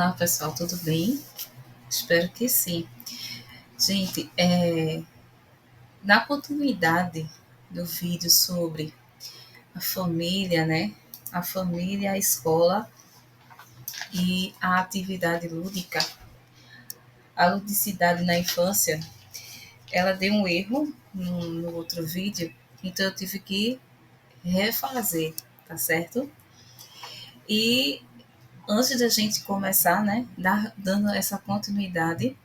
Olá, pessoal, tudo bem? Espero que sim. Gente, na continuidade do vídeo sobre a família, né? A família, a escola e a atividade lúdica, a ludicidade na infância, ela deu um erro no outro vídeo, então eu tive que refazer, tá certo? E antes da gente começar, né, dando essa continuidade,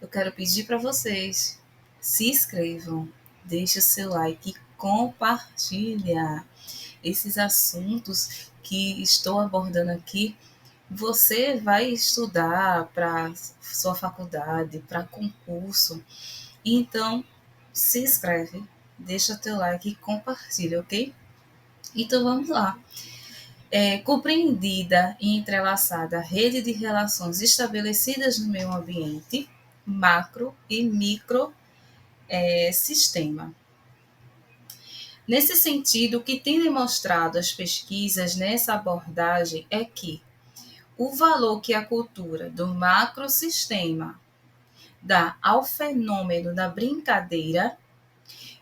eu quero pedir para vocês se inscrevam, deixe o seu like e compartilha esses assuntos que estou abordando aqui. Você vai estudar para sua faculdade, para concurso. Então, se inscreve, deixa teu like e compartilha, ok? Então vamos lá. Compreendida e entrelaçada a rede de relações estabelecidas no meio ambiente, macro e micro sistema. Nesse sentido, o que tem demonstrado as pesquisas nessa abordagem é que o valor que a cultura do macrosistema dá ao fenômeno da brincadeira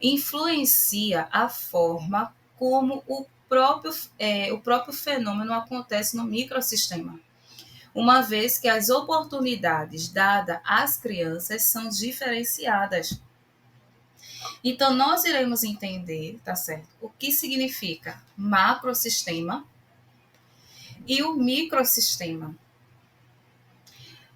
influencia a forma como o próprio fenômeno acontece no microsistema, uma vez que as oportunidades dadas às crianças são diferenciadas. Então, nós iremos entender, tá certo? O que significa macrosistema e o microsistema.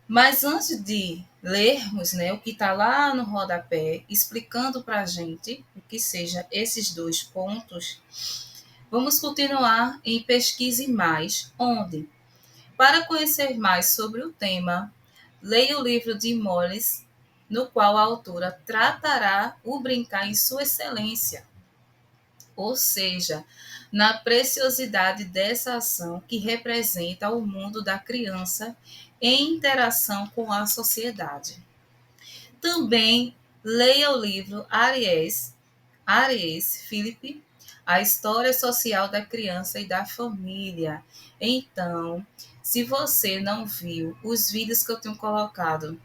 Mas antes de lermos, né, o que está lá no rodapé, explicando para a gente o que seja esses dois pontos, vamos continuar em Pesquise Mais, onde, para conhecer mais sobre o tema, leia o livro de Moles, no qual a autora tratará o brincar em sua excelência, ou seja, na preciosidade dessa ação que representa o mundo da criança em interação com a sociedade. Também leia o livro Aries Philip, A História Social da Criança e da Família. Então, se você não viu os vídeos que eu tenho colocado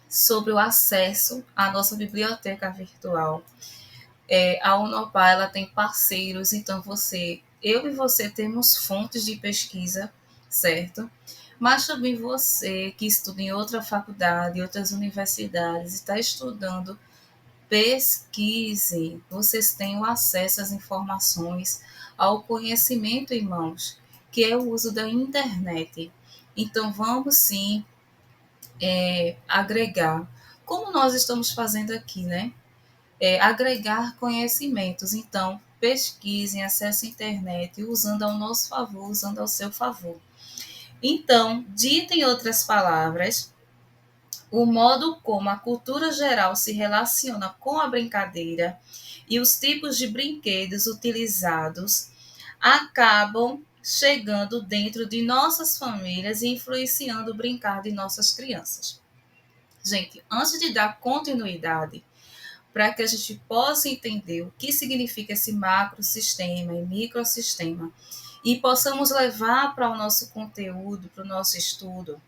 sobre o acesso à nossa biblioteca virtual, a Unopar ela tem parceiros, então eu e você temos fontes de pesquisa, certo? Mas também você que estuda em outra faculdade, outras universidades, está estudando, pesquise. Vocês têm o acesso às informações, ao conhecimento em mãos, que é o uso da internet. Então vamos sim agregar, como nós estamos fazendo aqui, né? Agregar conhecimentos. Então, pesquisem, acessem a internet, usando ao nosso favor, usando ao seu favor. Então, dito em outras palavras, o modo como a cultura geral se relaciona com a brincadeira e os tipos de brinquedos utilizados acabam chegando dentro de nossas famílias e influenciando o brincar de nossas crianças. Gente, antes de dar continuidade, para que a gente possa entender o que significa esse macrosistema e microsistema e possamos levar para o nosso conteúdo, para o nosso estudo.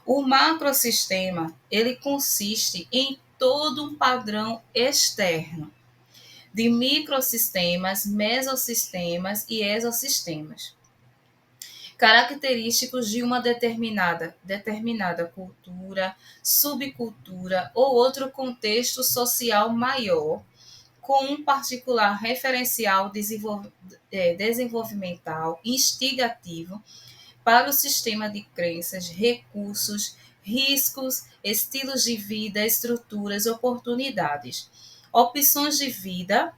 O macrosistema, ele consiste em todo um padrão externo de microsistemas, mesosistemas e exosistemas, característicos de uma determinada cultura, subcultura ou outro contexto social maior, com um particular referencial desenvolvimental instigativo para o sistema de crenças, recursos, riscos, estilos de vida, estruturas, oportunidades, opções de vida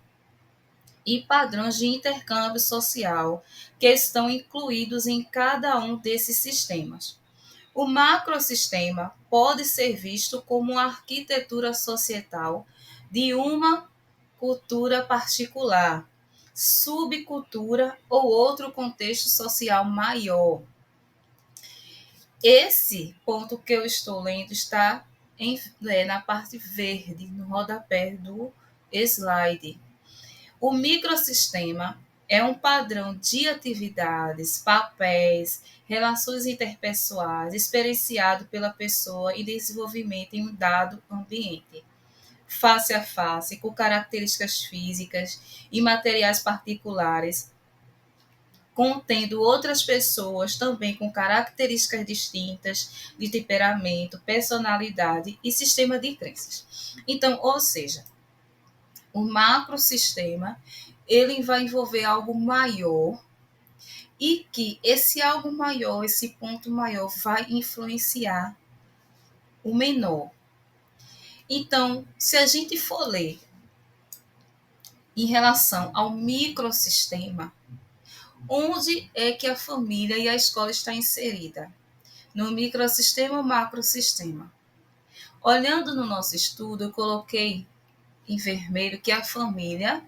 e padrões de intercâmbio social que estão incluídos em cada um desses sistemas. O macrosistema pode ser visto como uma arquitetura societal de uma cultura particular, subcultura ou outro contexto social maior. Esse ponto que eu estou lendo está na parte verde, no rodapé do slide. O microsistema é um padrão de atividades, papéis, relações interpessoais experienciado pela pessoa e desenvolvimento em um dado ambiente, face a face, com características físicas e materiais particulares, contendo outras pessoas também com características distintas de temperamento, personalidade e sistema de crenças. Então, ou seja, o macrosistema ele vai envolver algo maior e que esse algo maior, esse ponto maior vai influenciar o menor. Então, se a gente for ler em relação ao microsistema, onde é que a família e a escola está inserida? No microsistema ou macrosistema? Olhando no nosso estudo, eu coloquei em vermelho que a família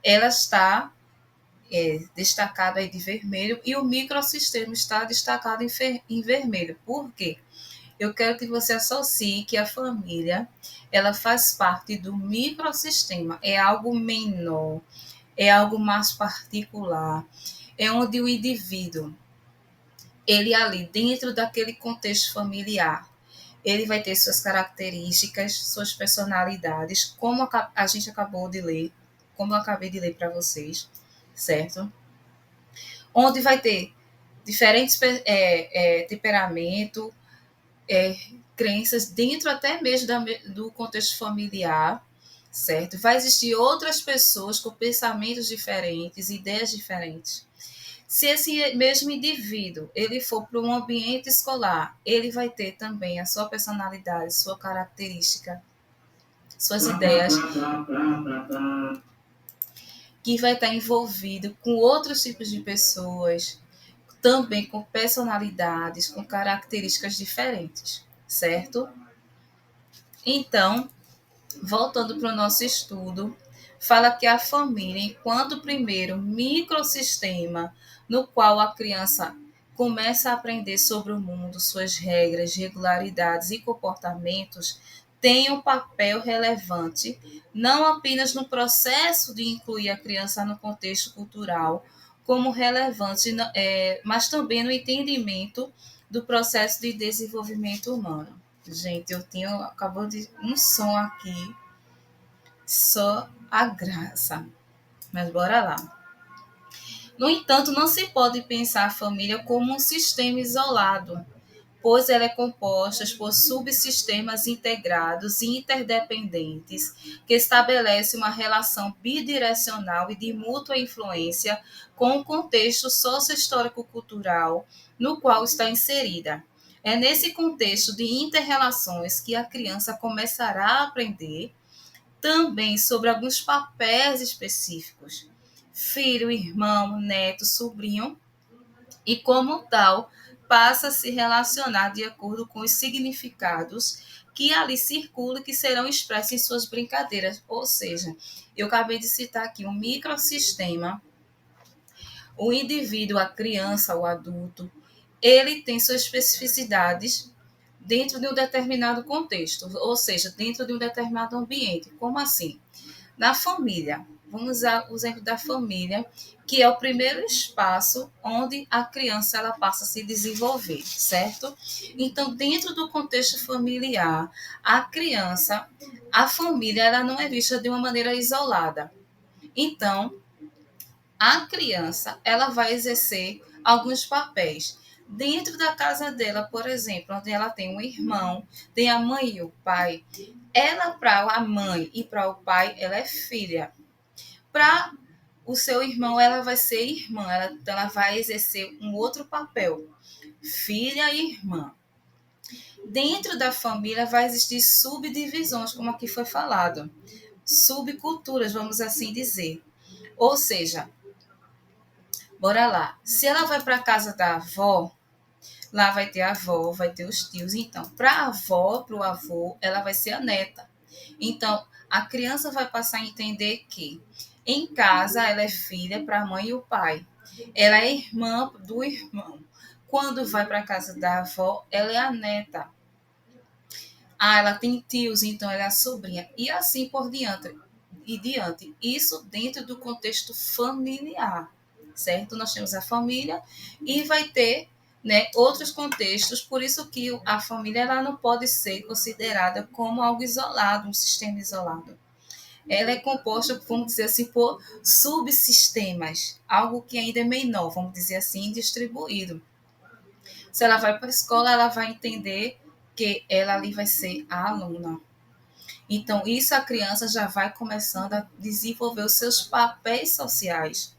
ela está destacada aí de vermelho e o microsistema está destacado em vermelho. Por quê? Eu quero que você associe que a família ela faz parte do microsistema, é algo menor, é algo mais particular, é onde o indivíduo, ele ali dentro daquele contexto familiar, ele vai ter suas características, suas personalidades, como a gente acabou de ler, como eu acabei de ler para vocês, certo? Onde vai ter diferentes temperamento, é, crenças dentro até mesmo do contexto familiar, certo? Vai existir outras pessoas com pensamentos diferentes, ideias diferentes. Se esse mesmo indivíduo ele for para um ambiente escolar, ele vai ter também a sua personalidade, sua característica, suas ideias, que vai estar envolvido com outros tipos de pessoas, também com personalidades, com características diferentes, certo? Então, voltando para o nosso estudo, fala que a família, enquanto primeiro microsistema no qual a criança começa a aprender sobre o mundo, suas regras, regularidades e comportamentos, tem um papel relevante, não apenas no processo de incluir a criança no contexto cultural, como relevante, mas também no entendimento do processo de desenvolvimento humano. Gente, acabou de um som aqui, só a graça. Mas bora lá. No entanto, não se pode pensar a família como um sistema isolado, pois ela é composta por subsistemas integrados e interdependentes que estabelecem uma relação bidirecional e de mútua influência com o contexto socio-histórico-cultural no qual está inserida. É nesse contexto de interrelações que a criança começará a aprender também sobre alguns papéis específicos: filho, irmão, neto, sobrinho, e como tal, passa a se relacionar de acordo com os significados que ali circulam e que serão expressos em suas brincadeiras. Ou seja, eu acabei de citar aqui um microsistema, o indivíduo, a criança, o adulto, ele tem suas especificidades dentro de um determinado contexto, ou seja, dentro de um determinado ambiente. Como assim? Na família, vamos usar o exemplo da família, que é o primeiro espaço onde a criança ela passa a se desenvolver, certo? Então, dentro do contexto familiar, a criança, a família, ela não é vista de uma maneira isolada. Então, a criança, ela vai exercer alguns papéis. Dentro da casa dela, por exemplo, onde ela tem um irmão, tem a mãe e o pai, ela, para a mãe e para o pai, ela é filha. Para o seu irmão, ela vai ser irmã, então ela vai exercer um outro papel, filha e irmã. Dentro da família vai existir subdivisões, como aqui foi falado, subculturas, vamos assim dizer. Ou seja, bora lá, se ela vai para a casa da avó, lá vai ter a avó, vai ter os tios. Então, para a avó, para o avô, ela vai ser a neta. Então, a criança vai passar a entender que em casa ela é filha para a mãe e o pai. Ela é irmã do irmão. Quando vai para a casa da avó, ela é a neta. Ah, ela tem tios, então ela é a sobrinha. E assim por diante. e diante. Isso dentro do contexto familiar, certo? Nós temos a família e vai ter, né, outros contextos, por isso que a família ela não pode ser considerada como algo isolado, um sistema isolado. Ela é composta, vamos dizer assim, por subsistemas, algo que ainda é menor, vamos dizer assim, distribuído. Se ela vai para a escola, ela vai entender que ela ali vai ser a aluna. Então, isso a criança já vai começando a desenvolver os seus papéis sociais.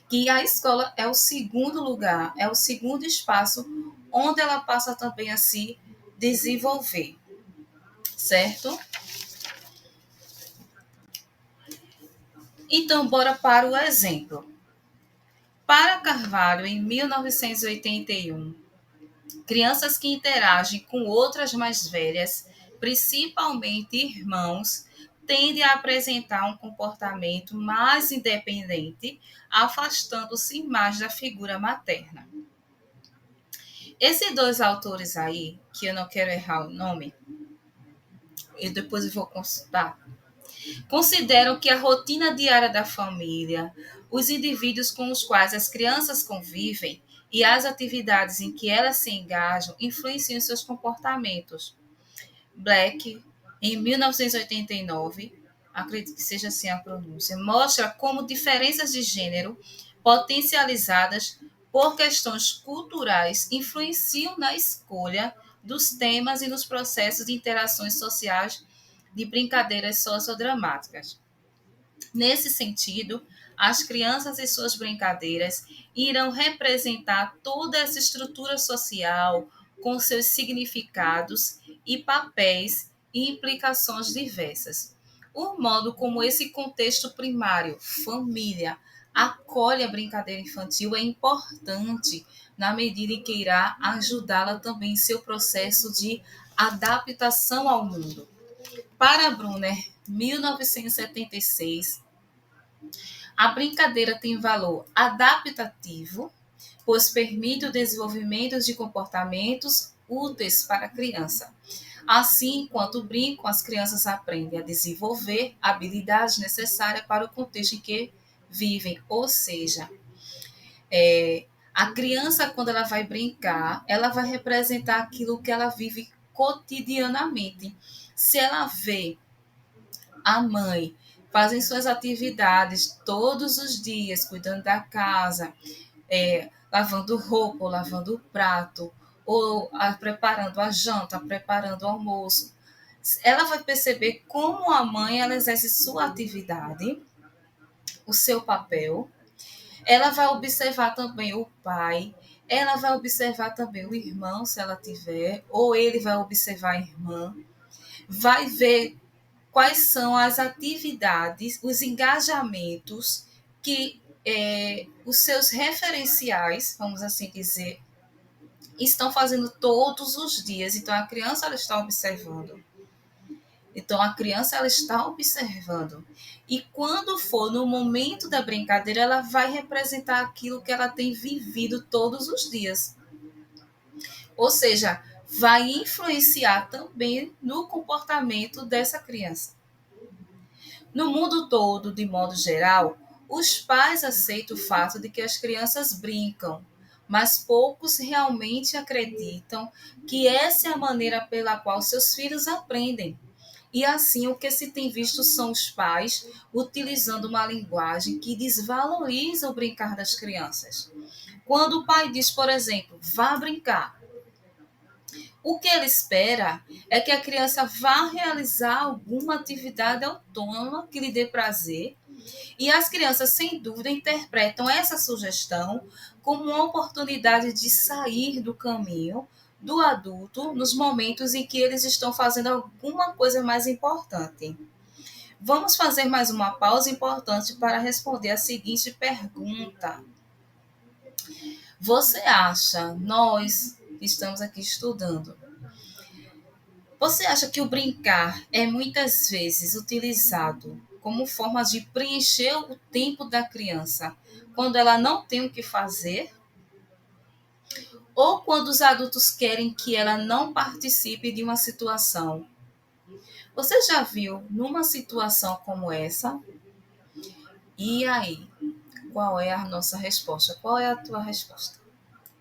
Que a escola é o segundo lugar, é o segundo espaço onde ela passa também a se desenvolver, certo? Então, bora para o exemplo. Para Carvalho, em 1981, crianças que interagem com outras mais velhas, principalmente irmãos, tendem a apresentar um comportamento mais independente, afastando-se mais da figura materna. Esses dois autores aí, que eu não quero errar o nome, e depois eu vou consultar, consideram que a rotina diária da família, os indivíduos com os quais as crianças convivem e as atividades em que elas se engajam influenciam seus comportamentos. Black, em 1989, acredito que seja assim a pronúncia, mostra como diferenças de gênero potencializadas por questões culturais influenciam na escolha dos temas e nos processos de interações sociais de brincadeiras sociodramáticas. Nesse sentido, as crianças e suas brincadeiras irão representar toda essa estrutura social com seus significados e papéis e implicações diversas. O modo como esse contexto primário, família, acolhe a brincadeira infantil é importante na medida em que irá ajudá-la também em seu processo de adaptação ao mundo. Para Brunner, 1976, a brincadeira tem valor adaptativo, pois permite o desenvolvimento de comportamentos úteis para a criança. Assim, enquanto brincam, as crianças aprendem a desenvolver habilidades necessárias para o contexto em que vivem. Ou seja, a criança, quando ela vai brincar, ela vai representar aquilo que ela vive cotidianamente. Se ela vê a mãe fazem suas atividades todos os dias, cuidando da casa, lavando roupa, lavando o prato, ou preparando a janta, preparando o almoço. Ela vai perceber como a mãe ela exerce sua atividade, o seu papel. Ela vai observar também o pai, ela vai observar também o irmão, se ela tiver, ou ele vai observar a irmã, vai ver quais são as atividades, os engajamentos que os seus referenciais, vamos assim dizer, estão fazendo todos os dias. Então, a criança ela está observando. Então, a criança ela está observando. E quando for no momento da brincadeira, ela vai representar aquilo que ela tem vivido todos os dias. Ou seja, vai influenciar também no comportamento dessa criança. No mundo todo, de modo geral, os pais aceitam o fato de que as crianças brincam, mas poucos realmente acreditam que essa é a maneira pela qual seus filhos aprendem. E assim, o que se tem visto são os pais utilizando uma linguagem que desvaloriza o brincar das crianças. Quando o pai diz, por exemplo, vá brincar, o que ele espera é que a criança vá realizar alguma atividade autônoma que lhe dê prazer, e as crianças, sem dúvida, interpretam essa sugestão como uma oportunidade de sair do caminho do adulto nos momentos em que eles estão fazendo alguma coisa mais importante. Vamos fazer mais uma pausa importante para responder a seguinte pergunta: você acha, nós que estamos aqui estudando, você acha que o brincar é muitas vezes utilizado como forma de preencher o tempo da criança quando ela não tem o que fazer? Ou quando os adultos querem que ela não participe de uma situação? Você já viu numa situação como essa? E aí, qual é a nossa resposta? Qual é a tua resposta?